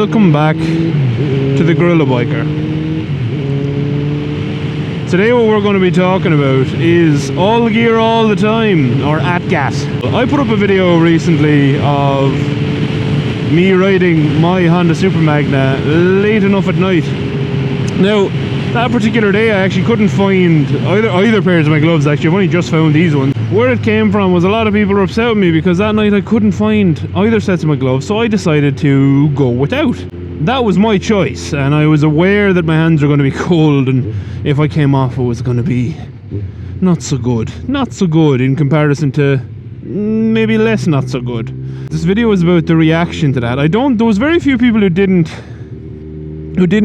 welcome back to the GorillaBiker. Today what we're going to be talking about is all gear all the time, or ATGATT. I put up a video recently of me riding my Honda Super Magna late enough at night. Now, that particular day I actually couldn't find either pairs of my gloves. Actually, I've only just found these ones. Where it came from was a lot of people were upset with me because that night I couldn't find either sets of my gloves, so I decided to go without. That was my choice, and I was aware that my hands were going to be cold, and if I came off it was going to be not so good. Not so good in comparison to maybe less not so good. This video is about the reaction to that. There was very few people who didn't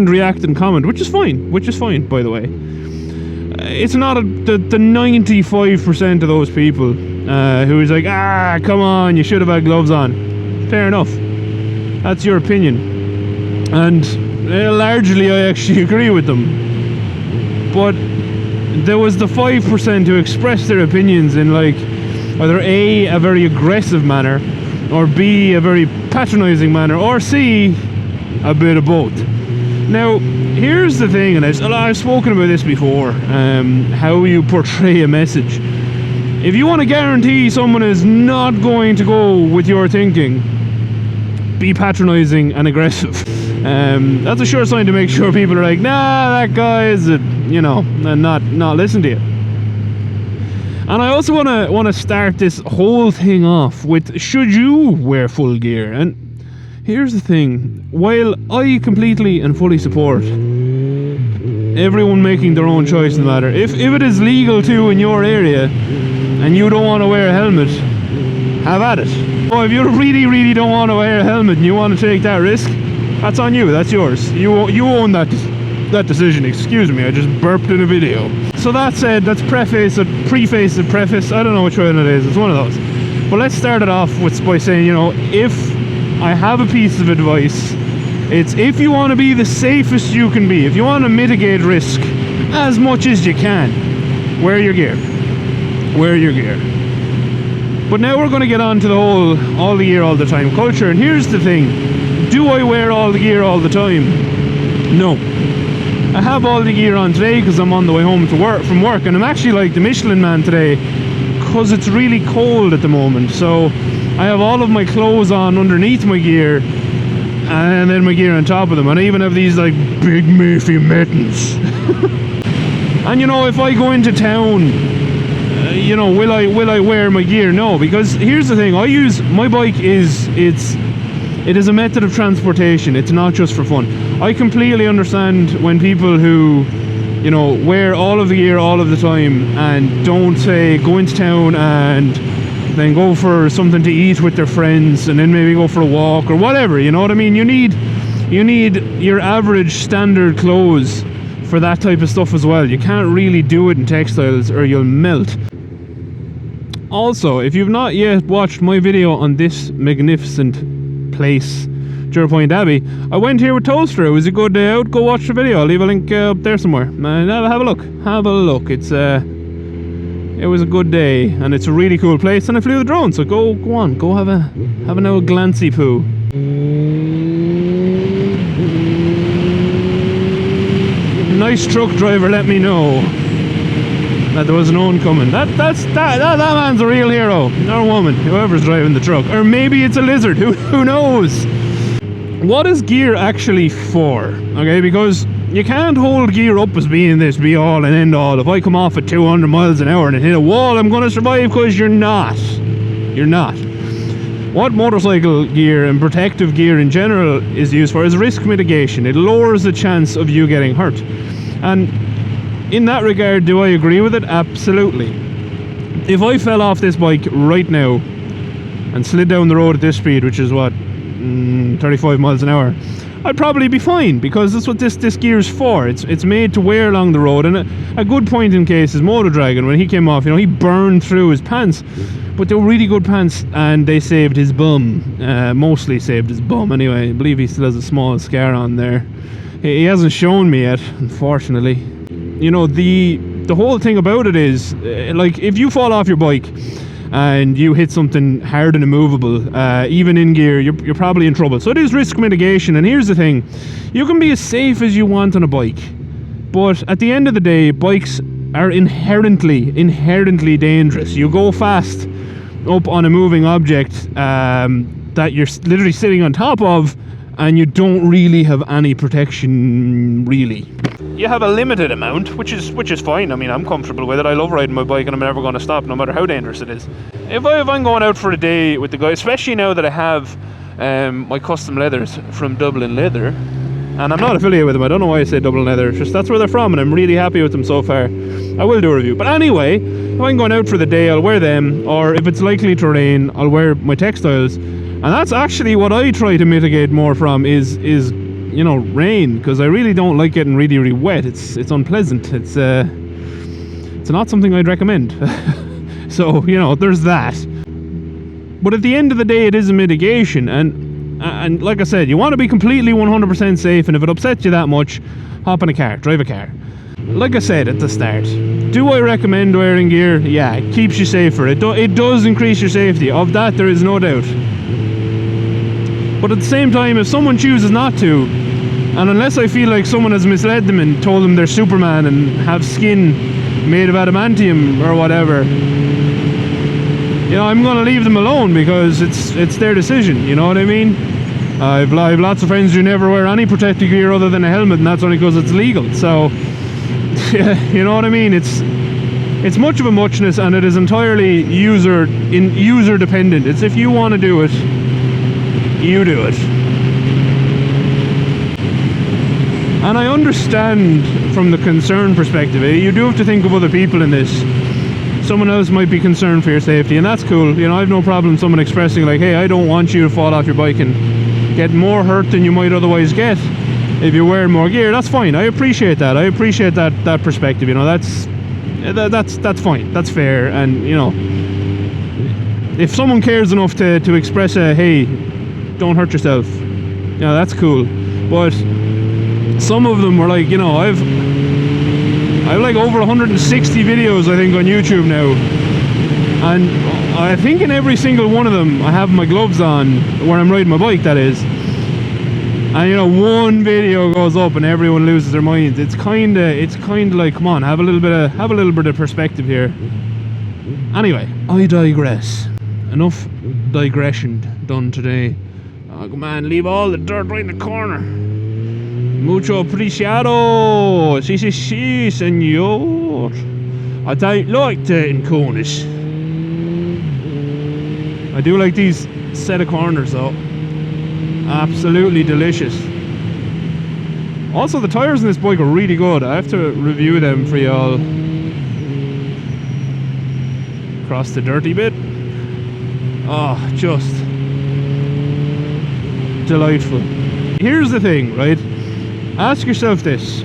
react and comment, which is fine, by the way. It's not the 95% of those people who is like, come on, you should have had gloves on. Fair enough. That's your opinion. And largely I actually agree with them. But there was the 5% who expressed their opinions in like either A, a very aggressive manner, or B, a very patronizing manner, or C, a bit of both. Now, here's the thing, and I've spoken about this before, how you portray a message. If you want to guarantee someone is not going to go with your thinking, be patronizing and aggressive. That's a sure sign to make sure people are like, nah, that guy is, and not listen to you. And I also want to start this whole thing off with, should you wear full gear? And here's the thing, while I completely and fully support everyone making their own choice in the matter, if it is legal too in your area and you don't want to wear a helmet, have at it. Or if you really don't want to wear a helmet and you want to take that risk, that's on you, that's yours. You own that decision. Excuse me, I just burped in a video. So that said, that's preface, I don't know which one it is, it's one of those. But let's start it off by saying, if I have a piece of advice, it's if you want to be the safest you can be, if you want to mitigate risk as much as you can, wear your gear. Wear your gear. But now we're going to get on to the whole all the gear all the time culture, and here's the thing. Do I wear all the gear all the time? No. I have all the gear on today because I'm on the way home from work, and I'm actually like the Michelin man today because it's really cold at the moment, so I have all of my clothes on underneath my gear and then my gear on top of them, and I even have these like big Murphy mittens. And if I go into town, will I wear my gear? No, because here's the thing, my bike it is a method of transportation, it's not just for fun. I completely understand when people who wear all of the gear all of the time and don't say go into town and then go for something to eat with their friends and then maybe go for a walk or whatever, you know what I mean? You need your average standard clothes for that type of stuff as well. You can't really do it in textiles or you'll melt. Also, if you've not yet watched my video on this magnificent place, Dura Point Abbey, I went here with Toaster. It was a good day out. Go watch the video. I'll leave a link up there somewhere. Have a look. It was a good day, and it's a really cool place, and I flew the drone, so go on, go have an old glancy poo. Nice truck driver let me know that there was an oncoming. That man's a real hero, or woman, whoever's driving the truck. Or maybe it's a lizard, who knows? What is gear actually for? Okay, because you can't hold gear up as being this be all and end all. If I come off at 200 miles an hour and hit a wall, I'm going to survive, because you're not. You're not. What motorcycle gear and protective gear in general is used for is risk mitigation. It lowers the chance of you getting hurt. And in that regard, do I agree with it? Absolutely. If I fell off this bike right now and slid down the road at this speed, which is what, 35 miles an hour, I'd probably be fine, because that's what this gear is for. It's made to wear along the road. And a good point in case is Moto Dragon. When he came off, he burned through his pants, but they were really good pants, and they saved his bum. Mostly saved his bum anyway. I believe he still has a small scar on there. He hasn't shown me yet, unfortunately. The whole thing about it is, like, if you fall off your bike and you hit something hard and immovable, even in gear, you're probably in trouble. So it is risk mitigation. And here's the thing, you can be as safe as you want on a bike, but at the end of the day, bikes are inherently dangerous. You go fast up on a moving object that you're literally sitting on top of, and you don't really have any protection, really. You have a limited amount, which is fine. I mean, I'm comfortable with it. I love riding my bike, and I'm never going to stop, no matter how dangerous it is. If I'm going out for a day with the guys, especially now that I have my custom leathers from Dublin Leather, and I'm not affiliated with them. I don't know why I say Dublin Leather. It's just that's where they're from, and I'm really happy with them so far. I will do a review. But anyway, if I'm going out for the day, I'll wear them, or if it's likely to rain, I'll wear my textiles. And that's actually what I try to mitigate more from is you know, rain, because I really don't like getting really wet. It's unpleasant. It's not something I'd recommend. So, you know, there's that. But at the end of the day, it is a mitigation, and like I said, you want to be completely 100% safe, and if it upsets you that much, hop in a car, drive a car. Like I said at the start, do I recommend wearing gear? Yeah, it keeps you safer. It does increase your safety. Of that, there is no doubt. But at the same time, if someone chooses not to, and unless I feel like someone has misled them and told them they're Superman and have skin made of adamantium or whatever, you know, I'm going to leave them alone, because it's their decision, you know what I mean? I've lots of friends who never wear any protective gear other than a helmet, and that's only because it's legal. So, you know what I mean? It's much of a muchness, and it is entirely user dependent. It's if you want to do it, you do it. And I understand from the concern perspective, you do have to think of other people in this. Someone else might be concerned for your safety, and that's cool. You know, I have no problem someone expressing like, hey, I don't want you to fall off your bike and get more hurt than you might otherwise get if you're wearing more gear. That's fine. I appreciate that. I appreciate that perspective. You know, that's fine. That's fair. And you know, if someone cares enough to express a hey, don't hurt yourself, you know, that's cool. But some of them were like, you know, I've like over 160 videos I think on YouTube now, and I think in every single one of them I have my gloves on where I'm riding my bike, that is. And you know, one video goes up and everyone loses their minds. It's kind of like, come on, have a little bit of perspective here. Anyway, I digress. Enough digression done today. Oh, come on, leave all the dirt right in the corner. Mucho apreciado. Sí, señor. I don't like dirt in corners. I do like these set of corners though. Absolutely delicious. Also, the tires in this bike are really good. I have to review them for y'all. Across the dirty bit. Oh, just delightful. Here's the thing, right? Ask yourself this.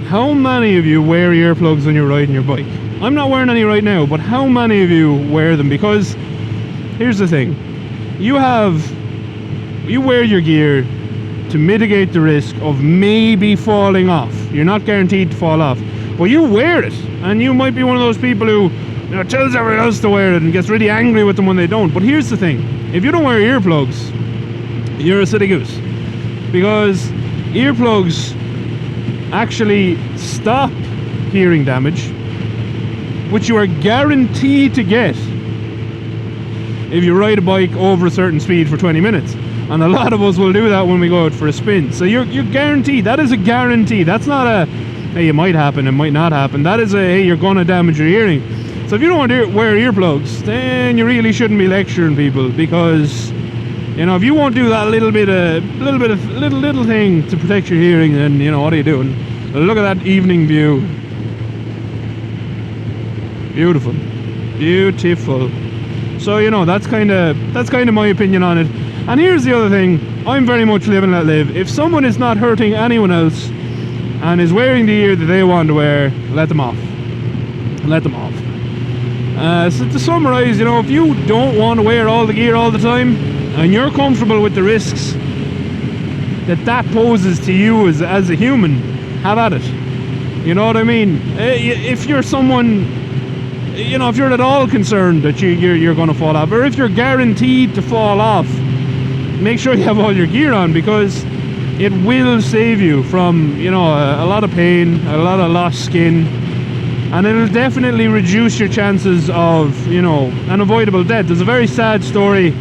How many of you wear earplugs when you're riding your bike? I'm not wearing any right now, but how many of you wear them? Because here's the thing. You wear your gear to mitigate the risk of maybe falling off. You're not guaranteed to fall off, but you wear it, and you might be one of those people who, you know, tells everyone else to wear it and gets really angry with them when they don't. But here's the thing. If you don't wear earplugs, you're a silly goose. Because earplugs actually stop hearing damage, which you are guaranteed to get if you ride a bike over a certain speed for 20 minutes. And a lot of us will do that when we go out for a spin. So you're guaranteed. That is a guarantee. That's not a, hey, it might happen, it might not happen. That is a, hey, you're going to damage your hearing. So if you don't want to wear earplugs, then you really shouldn't be lecturing people, because, you know, if you won't do that little thing to protect your hearing, then, you know, what are you doing? Look at that evening view. Beautiful. Beautiful. So, you know, that's kind of my opinion on it. And here's the other thing. I'm very much live and let live. If someone is not hurting anyone else and is wearing the gear that they want to wear, let them off. Let them off. So to summarize, you know, if you don't want to wear all the gear all the time and you're comfortable with the risks that poses to you as a human, have at it. You know what I mean? If you're someone, you know, if you're at all concerned that you're going to fall off, or if you're guaranteed to fall off, make sure you have all your gear on, because it will save you from, you know, a lot of pain, a lot of lost skin, and it'll definitely reduce your chances of, you know, an avoidable death. There's a very sad story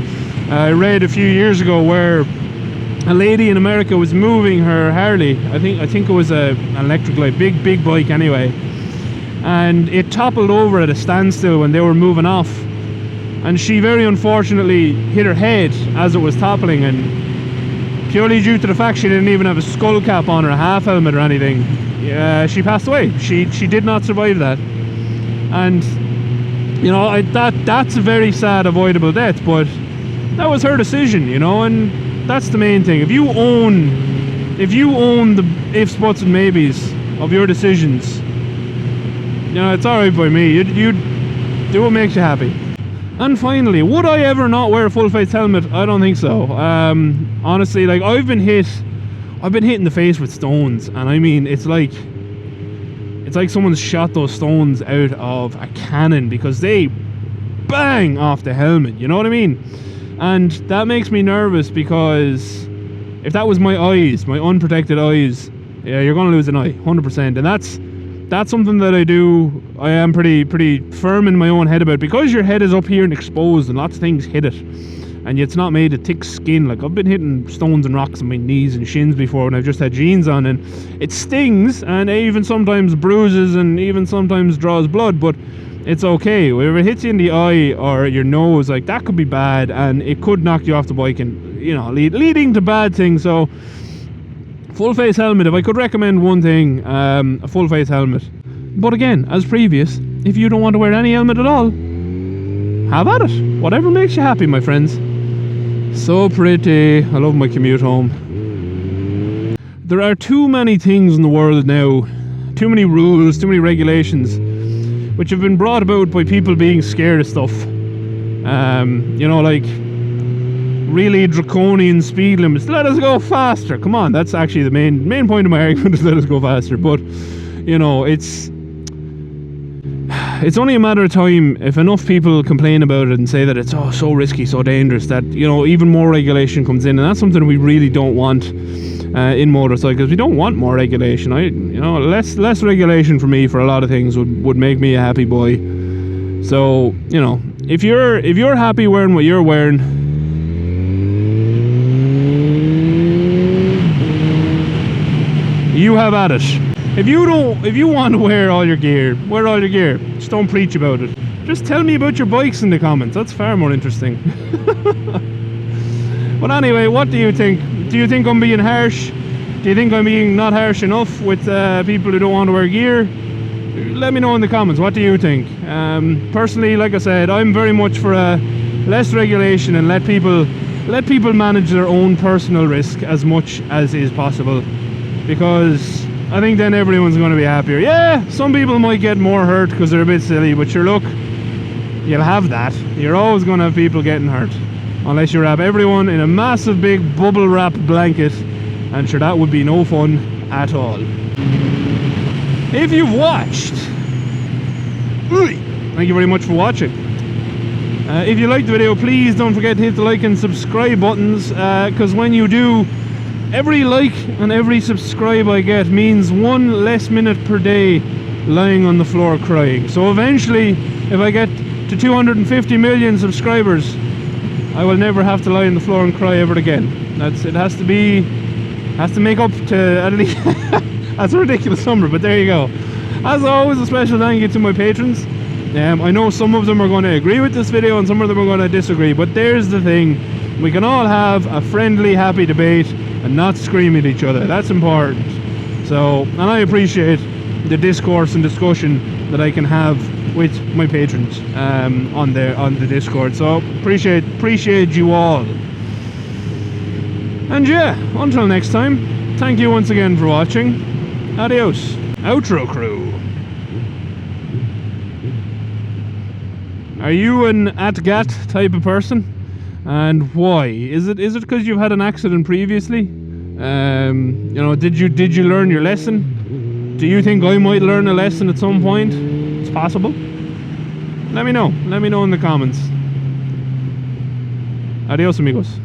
I read a few years ago where a lady in America was moving her Harley. I think it was an electric, like big bike anyway, and it toppled over at a standstill when they were moving off, and she very unfortunately hit her head as it was toppling, and purely due to the fact she didn't even have a skull cap on or a half helmet or anything, she passed away. She did not survive that. And you know, that's a very sad avoidable death, but that was her decision, you know, and that's the main thing. If you own the ifs, buts and maybes of your decisions, you know, it's alright by me. You do what makes you happy. And finally, would I ever not wear a full face helmet? I don't think so. Honestly, like, I've been hit in the face with stones, and I mean, it's like someone's shot those stones out of a cannon, because they bang off the helmet, you know what I mean? And that makes me nervous, because if that was my eyes, my unprotected eyes, yeah, you're gonna lose an eye, 100%. And that's something that I am pretty firm in my own head about, because your head is up here and exposed and lots of things hit it, and it's not made of thick skin. Like, I've been hitting stones and rocks on my knees and shins before when I've just had jeans on, and it stings, and it even sometimes bruises and even sometimes draws blood, but it's okay. If it hits you in the eye or your nose, like, that could be bad, and it could knock you off the bike, and, you know, leading to bad things. So full face helmet, if I could recommend one thing, a full face helmet. But again, as previous, if you don't want to wear any helmet at all, have at it. Whatever makes you happy, my friends. So pretty. I love my commute home. There are too many things in the world now, too many rules, too many regulations, which have been brought about by people being scared of stuff. You know, like really draconian speed limits. Let us go faster. Come on, that's actually the main point of my argument, is let us go faster. But you know, it's only a matter of time if enough people complain about it and say that it's so risky, so dangerous, that, you know, even more regulation comes in, and that's something we really don't want in motorcycles. We don't want more regulation. You know, less regulation for me for a lot of things would make me a happy boy. So, you know, if you're happy wearing what you're wearing, you have at it. If you want to wear all your gear, wear all your gear. Just don't preach about it. Just tell me about your bikes in the comments. That's far more interesting. But anyway, what do you think? Do you think I'm being harsh? Do you think I'm being not harsh enough with people who don't want to wear gear? Let me know in the comments. What do you think? Personally, like I said, I'm very much for less regulation, and let people manage their own personal risk as much as is possible, because I think then everyone's going to be happier. Yeah, some people might get more hurt because they're a bit silly, but sure, look, you'll have that. You're always going to have people getting hurt, unless you wrap everyone in a massive big bubble wrap blanket, and sure, that would be no fun at all. If you've watched, thank you very much for watching. If you liked the video, please don't forget to hit the like and subscribe buttons, because when you do, every like and every subscribe I get means one less minute per day lying on the floor crying. So eventually, if I get to 250 million subscribers, I will never have to lie on the floor and cry ever again. It has to make up to at least that's a ridiculous number, but there you go. As always, a special thank you to my patrons. I know some of them are going to agree with this video and some of them are going to disagree, but there's the thing: we can all have a friendly, happy debate and not scream at each other. That's important. So, and I appreciate the discourse and discussion that I can have with my patrons on the Discord. So appreciate you all. And yeah, until next time, thank you once again for watching. Adios. Outro crew. Are you an ATGATT type of person? And why? Is it because you've had an accident previously? You know, did you learn your lesson? Do you think I might learn a lesson at some point? It's possible. Let me know in the comments. Adios amigos.